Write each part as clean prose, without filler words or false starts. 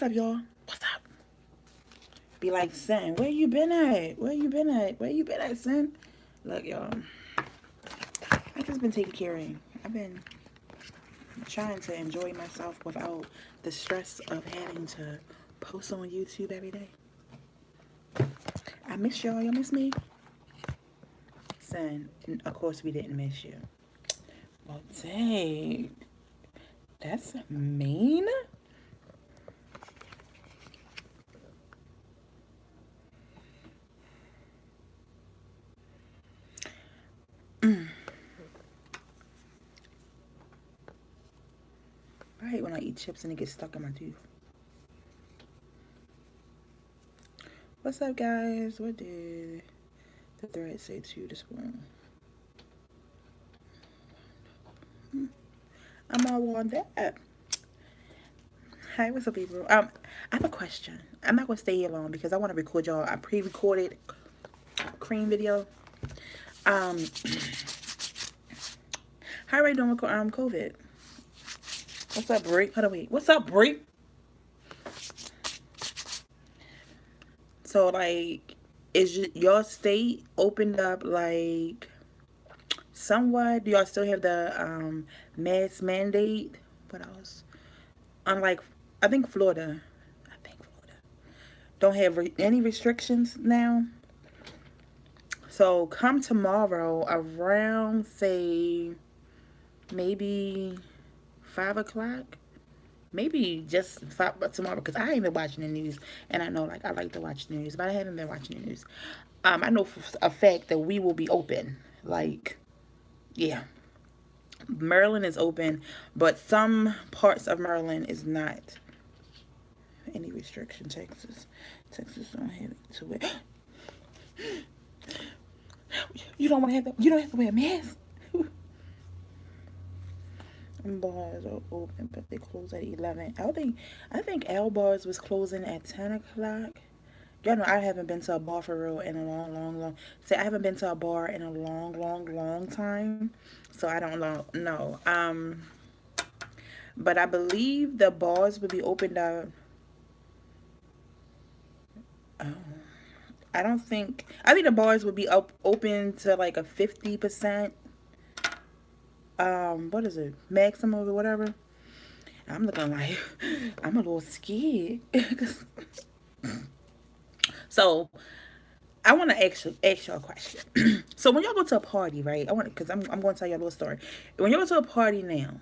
What's up, y'all? What's up? Be like, son, where you been at? Where you been at? Where you been at, son? Look, y'all. I just been taking care of him. I've been trying to enjoy myself without the stress of having to post on YouTube every day. I miss y'all. Y'all miss me? Son, of course we didn't miss you. Well, dang. That's mean. I hate when I eat chips and it gets stuck in my tooth. What's up, guys? What did the thread say to the spoon? I'm all on that. Hi, what's up, people? I have a question. I'm not gonna stay here long because I want to record y'all a pre-recorded cream video. How are you doing with COVID? What's up, Brie? Hold on, wait. What's up, Brie? So, like, is your state opened up, like, somewhat? Do y'all still have the mask mandate? What else? Unlike, I think Florida. Don't have any restrictions now. So, come tomorrow around, say, maybe 5 o'clock. Maybe just 5 but tomorrow because I ain't been watching the news, and I know like I like to watch the news, but I haven't been watching the news. I know for a fact that we will be open. Like, yeah, Maryland is open, but some parts of Maryland is not. Any restriction? Texas don't have it to it. You don't want to have that. You don't have to wear a mask. Bars are open, but they close at 11. I think L bars was closing at 10 o'clock. Y'all know I haven't been to a bar for real in a long. Say I haven't been to a bar in a long time. So I don't know. But I believe the bars would be opened up. Oh, I think the bars would be open to like a 50%. What is it, maximum or whatever. I'm looking like I'm a little scared. So I want to ask y'all a question. So when y'all go to a party, right? Because I'm going to tell y'all a little story. When y'all go to a party now,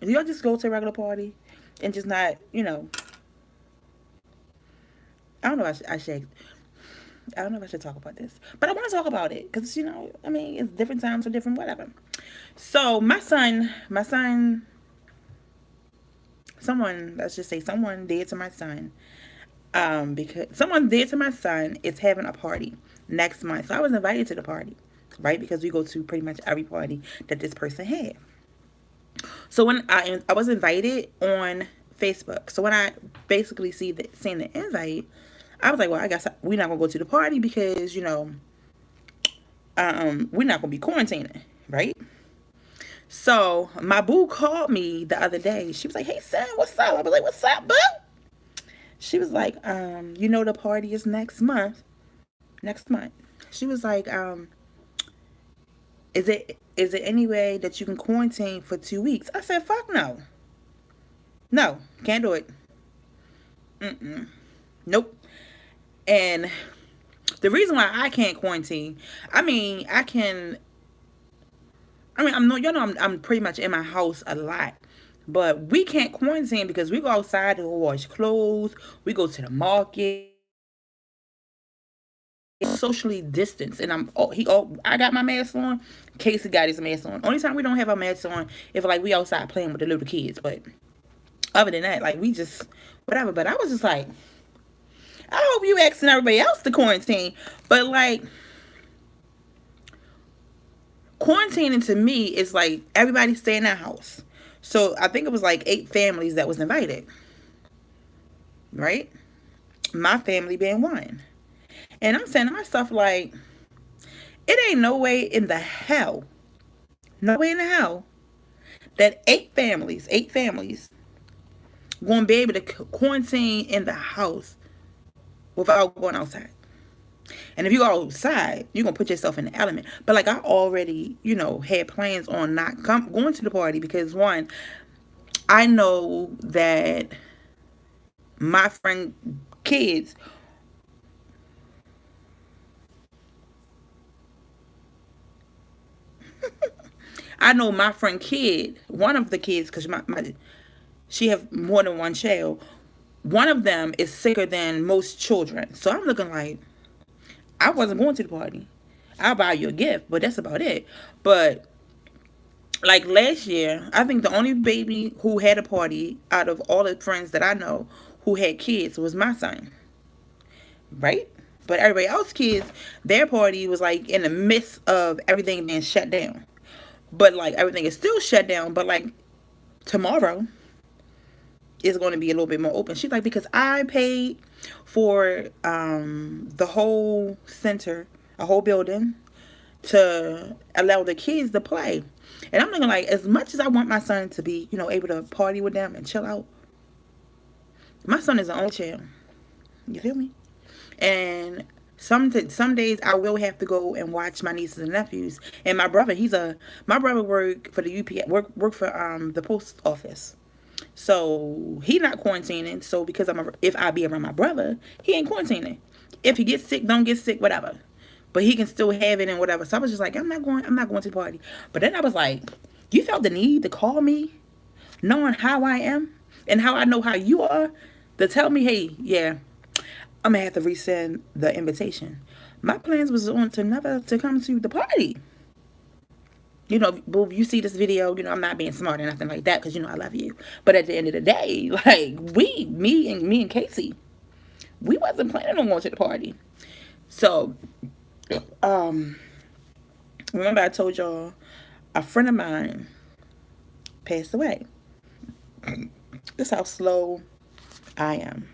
do y'all just go to a regular party and just not, I don't know. I don't know if I should talk about this, but I want to talk about it because I mean, it's different times for different whatever. So my son, let's just say someone dead to my son, because someone dead to my son is having a party next month. So I was invited to the party, right? Because we go to pretty much every party that this person had. So when I was invited on Facebook, so when I basically seen the invite, I was like, well, I guess we're not gonna go to the party because we're not gonna be quarantining, right? So my boo called me the other day. She was like, "Hey, son, what's up?" I was like, "What's up, boo?" She was like, the party is next month. Next month. She was like, is it any way that you can quarantine for 2 weeks? I said, fuck no. No, can't do it. Nope. And the reason why I can't quarantine, I mean, I'm pretty much in my house a lot. But we can't quarantine because we go outside to wash clothes. We go to the market. Socially distanced, and I got my mask on. Casey got his mask on. Only time we don't have our masks on if like we outside playing with the little kids. But other than that, like we just whatever. But I was just like, I hope you asking everybody else to quarantine. But like quarantining to me is like everybody stay in their house. So I think it was like 8 families that was invited, right? My family being one. And I'm saying to myself like, it ain't no way in the hell, no way in the hell that 8 families going to be able to quarantine in the house without going outside. And if you go outside, you're gonna put yourself in the element. But like I already, had plans on not going to the party because one, I know that my friend kids, I know my friend kid, one of the kids, because she have more than one child. One of them is sicker than most children. So I'm looking like I wasn't going to the party. I'll buy you a gift, but that's about it. But like last year, I think the only baby who had a party out of all the friends that I know who had kids was my son, right? But everybody else kids, their party was like in the midst of everything being shut down. But like everything is still shut down, but like tomorrow is going to be a little bit more open. She's like, because I paid for the whole center, a whole building, to allow the kids to play. And I'm looking like, as much as I want my son to be, able to party with them and chill out, my son is an only child. You feel me? And some days I will have to go and watch my nieces and nephews. And my brother, my brother work for the UPS, work for the post office. So he not quarantining. So because if I be around my brother, he ain't quarantining. If he gets sick, don't get sick, whatever. But he can still have it and whatever. So I was just like, I'm not going to the party. But then I was like, you felt the need to call me, knowing how I am and how I know how you are, to tell me, hey, yeah, I'm gonna have to resend the invitation. My plans was on to never to come to the party. Boo, you see this video, I'm not being smart or nothing like that because I love you. But at the end of the day, like me and Casey, we wasn't planning on going to the party. So, um, remember I told y'all a friend of mine passed away. This how slow I am.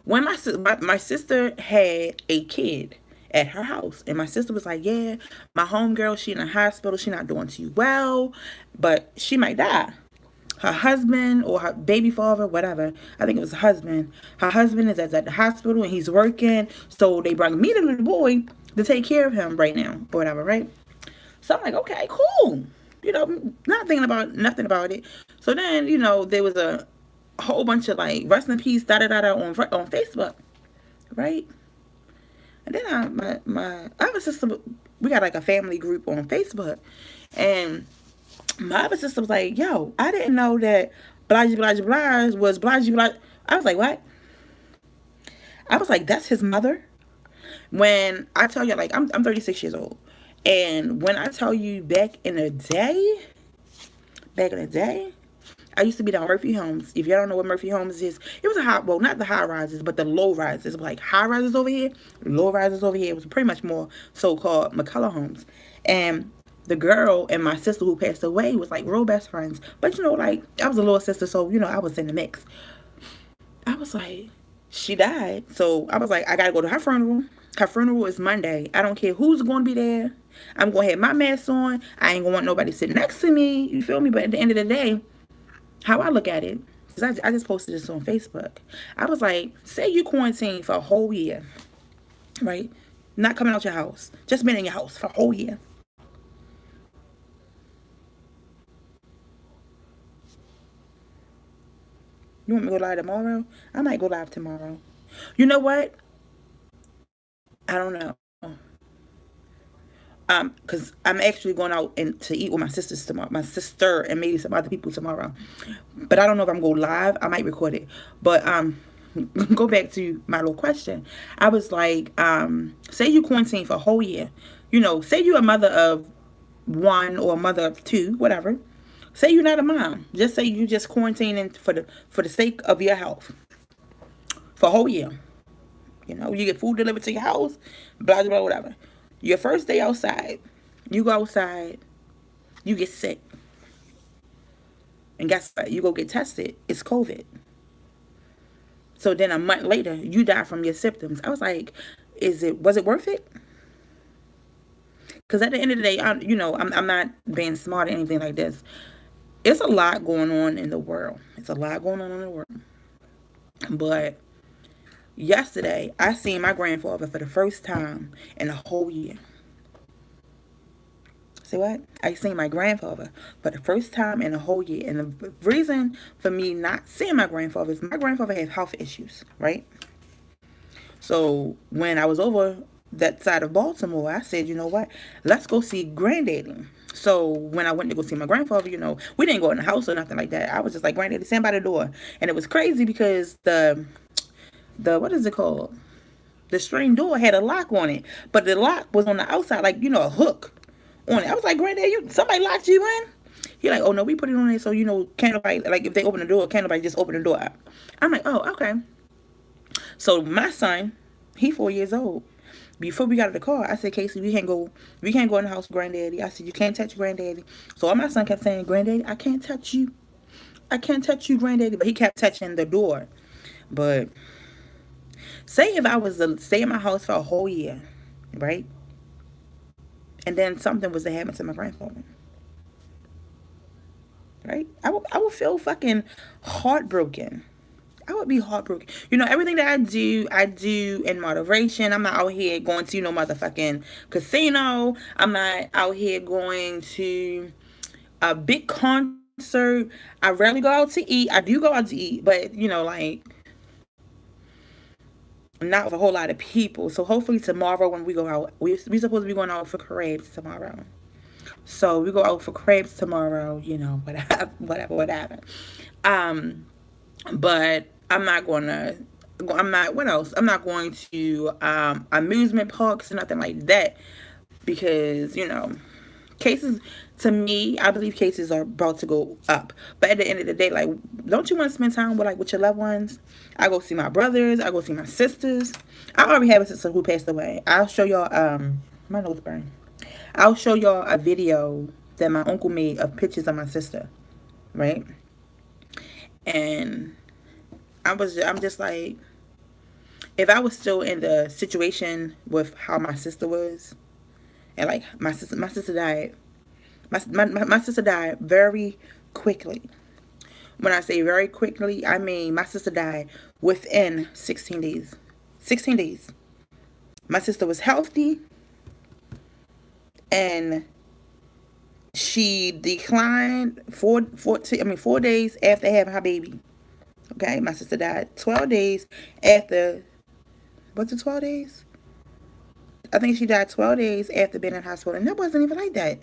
When my sister had a kid at her house, and my sister was like, yeah, my homegirl, she in the hospital, she not doing too well, but she might die. Her husband or her baby father, whatever, I think it was her husband is at the hospital and he's working, so they brought me the little boy to take care of him right now, or whatever, right? So I'm like, okay, cool. Not thinking about nothing about it. So then, there was a whole bunch of like rest in peace, da da da da on Facebook, right? And then my other sister, we got like a family group on Facebook, and my other sister was like, "Yo, I didn't know that Blige Blige Blige was Blige Blige." I was like, "What?" I was like, "That's his mother." When I tell you, like, I'm 36 years old, and when I tell you back in the day, I used to be down Murphy Homes. If y'all don't know what Murphy Homes is, it was not the high rises, but the low rises. Like high rises over here, low rises over here. It was pretty much more so-called McCullough Homes. And the girl and my sister who passed away was like real best friends. But like I was a little sister, so I was in the mix. I was like, she died. So I was like, I gotta go to her funeral. Her funeral is Monday. I don't care who's going to be there. I'm going to have my mask on. I ain't going to want nobody sitting next to me. You feel me? But at the end of the day, how I look at it, because I just posted this on Facebook. I was like, say you quarantine for a whole year, right? Not coming out your house. Just being in your house for a whole year. You want me to go live tomorrow? I might go live tomorrow. You know what? I don't know. Because I'm actually going out and to eat with my sisters tomorrow, my sister and maybe some other people tomorrow. But I don't know if I'm going live. I might record it. But go back to my little question. I was like, say you quarantine for a whole year. Say you're a mother of one or a mother of two, whatever. Say you're not a mom. Just say you just quarantining for the sake of your health for a whole year. You get food delivered to your house, blah, blah, blah, whatever. Your first day outside, you go outside, you get sick. And guess what? You go get tested. It's COVID. So then a month later, you die from your symptoms. I was like, was it worth it? Because at the end of the day, I'm not being smart or anything like this. it's a lot going on in the world. It's a lot going on in the world. But yesterday, I seen my grandfather for the first time in a whole year. See what? I seen my grandfather for the first time in a whole year. And the reason for me not seeing my grandfather is my grandfather has health issues, right? So when I was over that side of Baltimore, I said, you know what? Let's go see granddaddy. So when I went to go see my grandfather, we didn't go in the house or nothing like that. I was just like, granddaddy, stand by the door. And it was crazy because the what is it called? The screen door had a lock on it, but the lock was on the outside, like a hook on it. I was like, granddad, somebody locked you in? He like, oh no, we put it on there so can't nobody, like, if they open the door, can't nobody just open the door up. I'm like, oh, okay. So my son, he 4 years old. Before we got out of the car, I said, Casey, we can't go in the house with granddaddy. I said, you can't touch granddaddy. So all my son kept saying, granddaddy, I can't touch you. I can't touch you, granddaddy. But he kept touching the door. But say if I was to stay in my house for a whole year, right? And then something was to happen to my grandfather, right? I would feel fucking heartbroken. I would be heartbroken. Everything that I do in moderation. I'm not out here going to no motherfucking casino. I'm not out here going to a big concert. I rarely go out to eat. I do go out to eat, but like not with a whole lot of people. So hopefully tomorrow when we go out, we supposed to be going out for crabs tomorrow. So we go out for crabs tomorrow. Whatever. But I'm not going to. I'm not. What else? I'm not going to amusement parks or nothing like that because cases, to me, I believe cases are about to go up. But at the end of the day, like, don't you want to spend time with your loved ones? I go see my brothers. I go see my sisters. I already have a sister who passed away. I'll show y'all. My nose burn. I'll show y'all a video that my uncle made of pictures of my sister, right? And I'm just like, if I was still in the situation with how my sister was, and like my sister died. My sister died very quickly. When I say very quickly, I mean my sister died within 16 days. 16 days. My sister was healthy, and she declined 4 days after having her baby. Okay, my sister died 12 days after. Was it 12 days? I think she died 12 days after being in the hospital, and that wasn't even like that.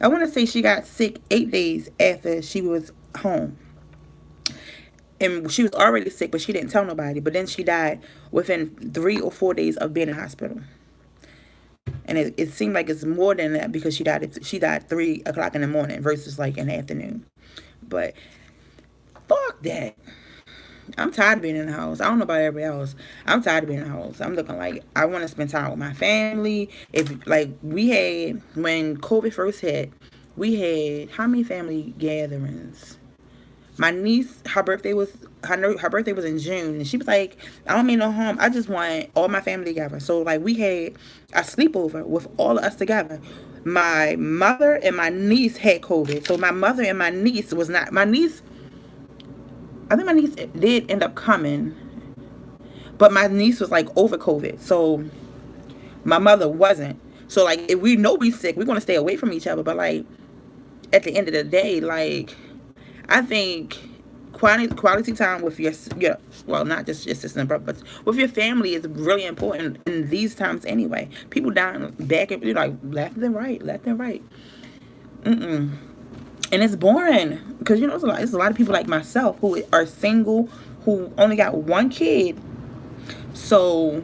I want to say she got sick 8 days after she was home. And she was already sick, but she didn't tell nobody. But then she died within 3 or 4 days of being in the hospital. And it seemed like it's more than that because she died 3 o'clock in the morning versus like in the afternoon. But fuck that. I'm tired of being in the house. I don't know about everybody else. I'm tired of being in the house. I'm looking like I want to spend time with my family. If like we had, when COVID first hit, we had how many family gatherings? My niece, her birthday was in June, and she was like, I don't mean no harm. I just want all my family together. So like we had a sleepover with all of us together. My mother and my niece had COVID. So my mother and my niece was not, my niece, I think my niece did end up coming, but my niece was like over COVID, so my mother wasn't. So like, if we know we sick, we're gonna stay away from each other. But like, at the end of the day, like, I think quality time with your well, not just your sister and brother, but with your family is really important in these times anyway. People dying back and like left and right. And it's boring because it's a lot of people like myself who are single, who only got one kid. So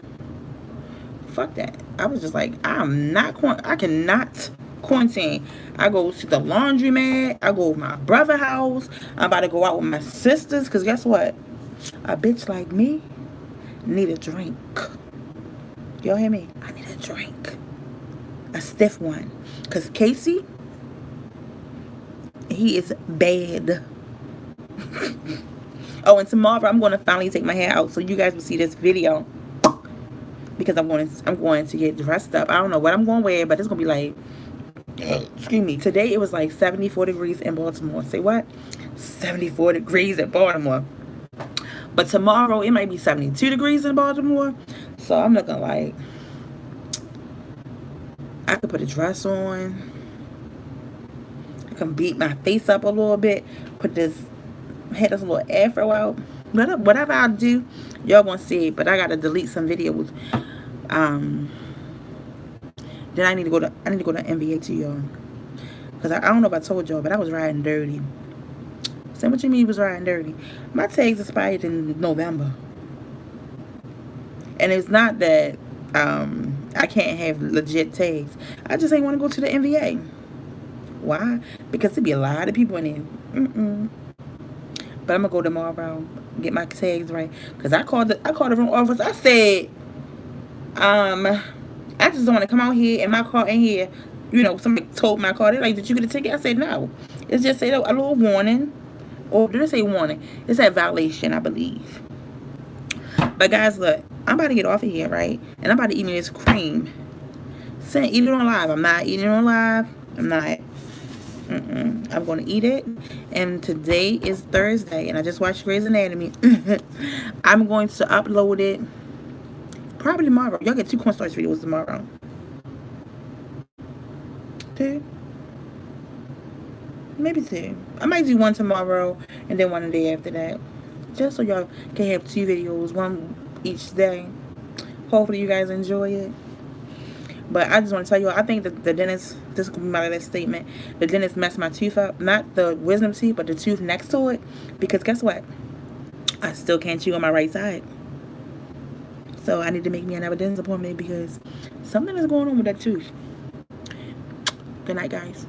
fuck that. I was just like, I cannot quarantine. I go to the laundromat. I go to my brother's house. I'm about to go out with my sisters because guess what? A bitch like me need a drink. Y'all hear me? I need a drink. A stiff one. Because Casey, he is bad. Oh, and tomorrow I'm going to finally take my hair out so you guys will see this video because I'm going to get dressed up. I don't know what I'm going to wear, but it's going to be like Excuse me. Today it was like 74 degrees in Baltimore. Say what? 74 degrees in Baltimore. But tomorrow it might be 72 degrees in Baltimore. So I'm looking like I could put a dress on. I can beat my face up a little bit. Put this, head this little afro out. Whatever I do, y'all gonna see it. But I gotta delete some videos. Um, then I need to go to NBA to y'all. Cause I don't know if I told y'all, but I was riding dirty. Say what you mean was riding dirty. My tags expired in November. And it's not that I can't have legit tags. I just ain't want to go to the NBA. Why? Because there be a lot of people in there. But I'm gonna go tomorrow, get my tags right. Cause I called the room office. I said, I just don't want to come out here and my car ain't here. You know, somebody told my car. They're like, did you get a ticket? I said no. It's just say a little warning. Or did it say warning? It said violation, I believe. But guys, look, I'm about to get off of here, right? And I'm about to eat me this cream. Saying eat it on live. I'm not eating it on live. I'm not. I'm going to eat it. And today is Thursday, and I just watched Grey's Anatomy. I'm going to upload it probably tomorrow. Y'all get 2 cornstarch videos tomorrow. Two? Maybe 2. I might do one tomorrow, and then one the day after that. Just so y'all can have 2 videos, one each day. Hopefully you guys enjoy it. But I just want to tell you, I think that the dentist, this is going to be my last statement, the dentist messed my tooth up. Not the wisdom teeth, but the tooth next to it. Because guess what? I still can't chew on my right side. So I need to make me another dentist appointment because something is going on with that tooth. Good night, guys.